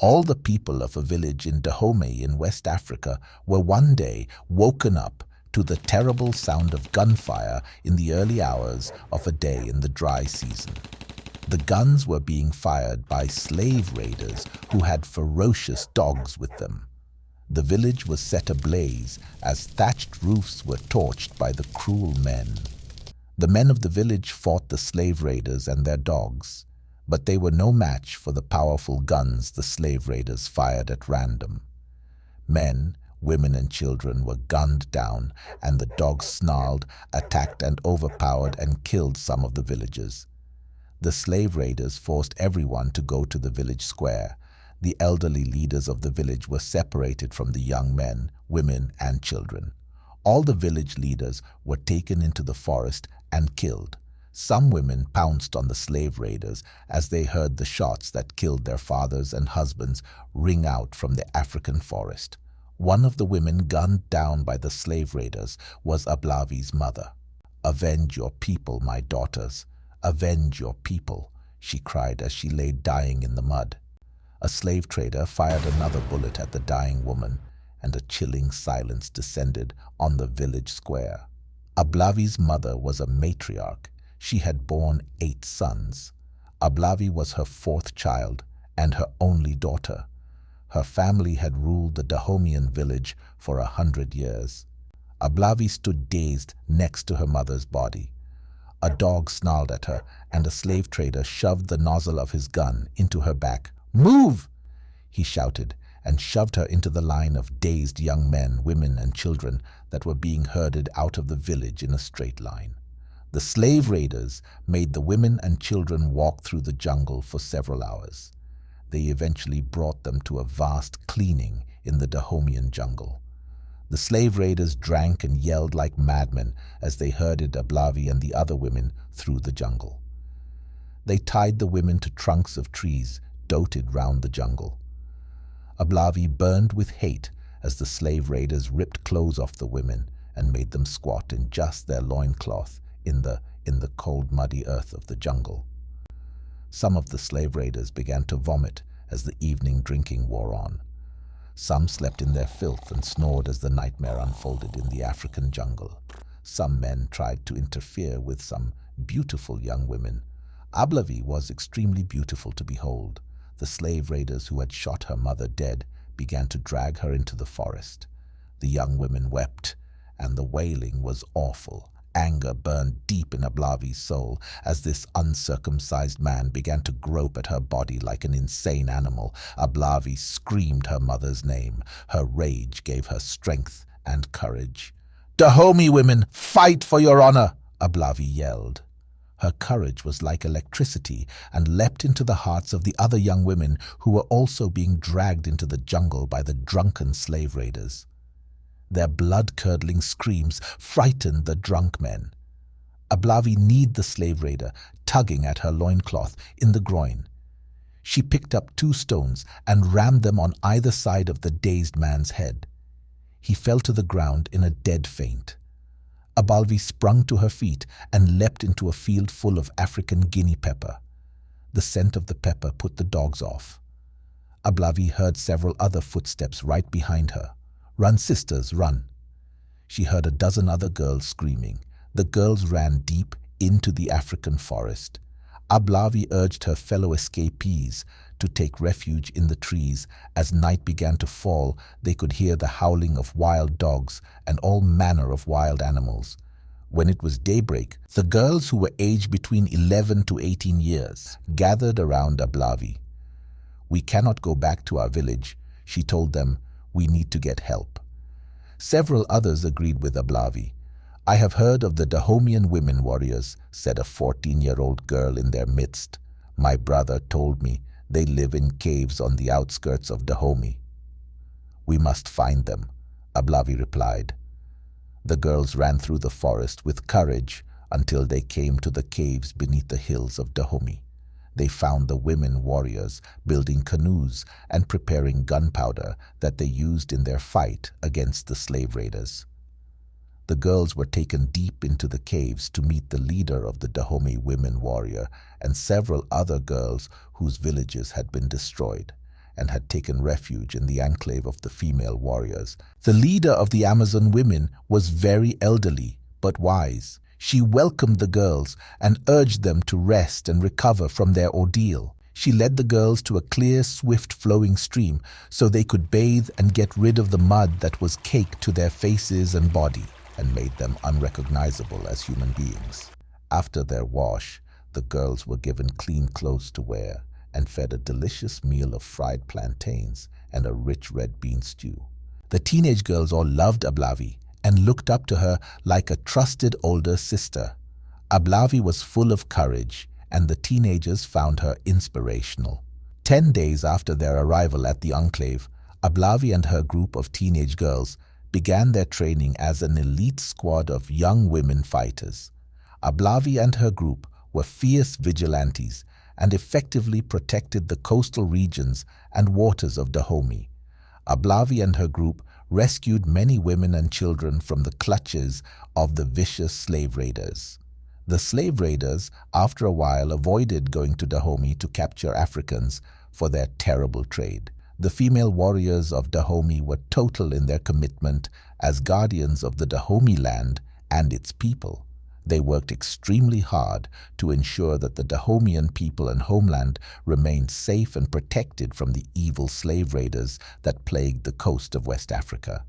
All the people of a village in Dahomey in West Africa were one day woken up to the terrible sound of gunfire in the early hours of a day in the dry season. The guns were being fired by slave raiders who had ferocious dogs with them. The village was set ablaze as thatched roofs were torched by the cruel men. The men of the village fought the slave raiders and their dogs, but they were no match for the powerful guns the slave raiders fired at random. Men, women and children were gunned down, and the dogs snarled, attacked and overpowered and killed some of the villagers. The slave raiders forced everyone to go to the village square. The elderly leaders of the village were separated from the young men, women and children. All the village leaders were taken into the forest and killed. Some women pounced on the slave raiders as they heard the shots that killed their fathers and husbands ring out from the African forest. One of the women gunned down by the slave raiders was Ablavi's mother. "Avenge your people, my daughters. Avenge your people," she cried as she lay dying in the mud. A slave trader fired another bullet at the dying woman, and a chilling silence descended on the village square. Ablavi's mother was a matriarch. She had borne 8 sons. Ablavi was her 4th child and her only daughter. Her family had ruled the Dahomian village for 100 years. Ablavi stood dazed next to her mother's body. A dog snarled at her, and a slave trader shoved the nozzle of his gun into her back. "Move!" he shouted, and shoved her into the line of dazed young men, women, and children that were being herded out of the village in a straight line. The slave raiders made the women and children walk through the jungle for several hours. They eventually brought them to a vast cleaning in the Dahomian jungle. The slave raiders drank and yelled like madmen as they herded Ablavi and the other women through the jungle. They tied the women to trunks of trees dotted round the jungle. Ablavi burned with hate as the slave raiders ripped clothes off the women and made them squat in just their loincloth in the cold, muddy earth of the jungle. Some of the slave raiders began to vomit as the evening drinking wore on. Some slept in their filth and snored as the nightmare unfolded in the African jungle. Some men tried to interfere with some beautiful young women. Ablavi was extremely beautiful to behold. The slave raiders who had shot her mother dead began to drag her into the forest. The young women wept, and the wailing was awful. Anger burned deep in Ablavi's soul as this uncircumcised man began to grope at her body like an insane animal. Ablavi screamed her mother's name. Her rage gave her strength and courage. "Dahomey women, fight for your honor!" Ablavi yelled. Her courage was like electricity and leapt into the hearts of the other young women who were also being dragged into the jungle by the drunken slave raiders. Their blood-curdling screams frightened the drunk men. Ablavi kneed the slave raider, tugging at her loincloth in the groin. She picked up 2 stones and rammed them on either side of the dazed man's head. He fell to the ground in a dead faint. Abalvi sprung to her feet and leapt into a field full of African guinea pepper. The scent of the pepper put the dogs off. Ablavi heard several other footsteps right behind her. "Run, sisters, run!" She heard a dozen other girls screaming. The girls ran deep into the African forest. Ablavi urged her fellow escapees to take refuge in the trees. As night began to fall, they could hear the howling of wild dogs and all manner of wild animals. When it was daybreak, the girls, who were aged between 11 to 18 years, gathered around Ablavi. "We cannot go back to our village," she told them. "We need to get help." Several others agreed with Ablavi. "I have heard of the Dahomian women warriors," said a 14-year-old girl in their midst. "My brother told me they live in caves on the outskirts of Dahomey." "We must find them," Ablavi replied. The girls ran through the forest with courage until they came to the caves beneath the hills of Dahomey. They found the women warriors building canoes and preparing gunpowder that they used in their fight against the slave raiders. The girls were taken deep into the caves to meet the leader of the Dahomey women warrior and several other girls whose villages had been destroyed. and had taken refuge in the enclave of the female warriors. The leader of the Amazon women was very elderly but wise. She welcomed the girls and urged them to rest and recover from their ordeal. She led the girls to a clear, swift-flowing stream so they could bathe and get rid of the mud that was caked to their faces and body and made them unrecognizable as human beings. After their wash, the girls were given clean clothes to wear and fed a delicious meal of fried plantains and a rich red bean stew. The teenage girls all loved Ablavi and looked up to her like a trusted older sister. Ablavi was full of courage, and the teenagers found her inspirational. 10 days after their arrival at the enclave, Ablavi and her group of teenage girls began their training as an elite squad of young women fighters. Ablavi and her group were fierce vigilantes and effectively protected the coastal regions and waters of Dahomey. Ablavi and her group rescued many women and children from the clutches of the vicious slave raiders. The slave raiders, after a while, avoided going to Dahomey to capture Africans for their terrible trade. The female warriors of Dahomey were total in their commitment as guardians of the Dahomey land and its people. They worked extremely hard to ensure that the Dahomian people and homeland remained safe and protected from the evil slave raiders that plagued the coast of West Africa.